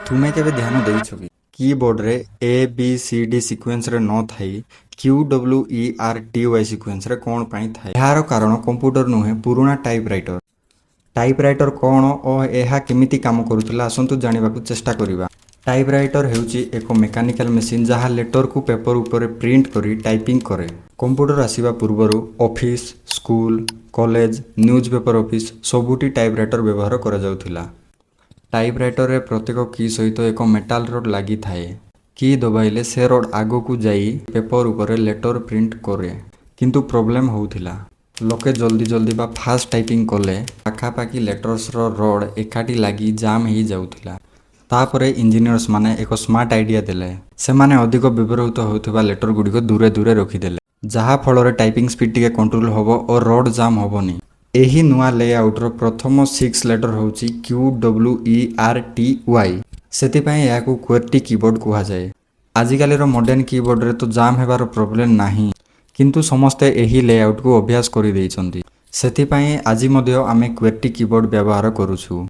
तुमे केबे ध्यान देइछो कि कीबोर्ड रे A B C D sequence रे न थाई QWERTY सीक्वेंस रे कोन पई थाई। यार कारण कंप्यूटर नुहे पुराना टाइपराइटर। टाइपराइटर कोन ओ एहा केमिति काम करूतला असंतु जानिबाकू चेष्टा करिबा। टाइपराइटर हेउची एक मेकानिकल मशीन जहा लेटर को पेपर ऊपर प्रिंट करी टाइपिंग करे। कंप्यूटर आसीबा पूर्वरु office, school, college, newspaper office सबुटी टाइपराइटर व्यवहार करा जाउथिला। टाइपराइटर रे प्रत्येक की सहित एक मेटाल रोड लगी थाए। की दबाइले से रोड आगो को जाई पेपर ऊपर लेटर प्रिंट करे। किंतु प्रॉब्लम होउथिला लोके जल्दी जल्दी बा फास्ट टाइपिंग कले पाखापाखी लेटर्स रो रोड एकाठी लगी जाम ही जाउथिला। तापरे इंजीनियर्स माने एक स्मार्ट आइडिया देले। से माने अधिक व्यवहृत होउथिबा लेटर गुडी को दूरे दूरे रखी देले जहा फल टाइपिंग स्पीड टिके कंट्रोल होबो और रोड जाम होबोनी। एही नुआ लेआउट रो प्रथम 6 लेटर होउची QWERTY। सेतिपय याकू QWERTY कीबोर्ड कुहा जाए। आजिकाली रो मॉडर्न कीबोर्ड रे तो जाम हेबार प्रॉब्लम नाही, किंतु समस्ते एही लेआउट को अभ्यास करि दैछंती। सेतिपय आजि मध्य आमे QWERTY कीबोर्ड व्यवहार करूछु।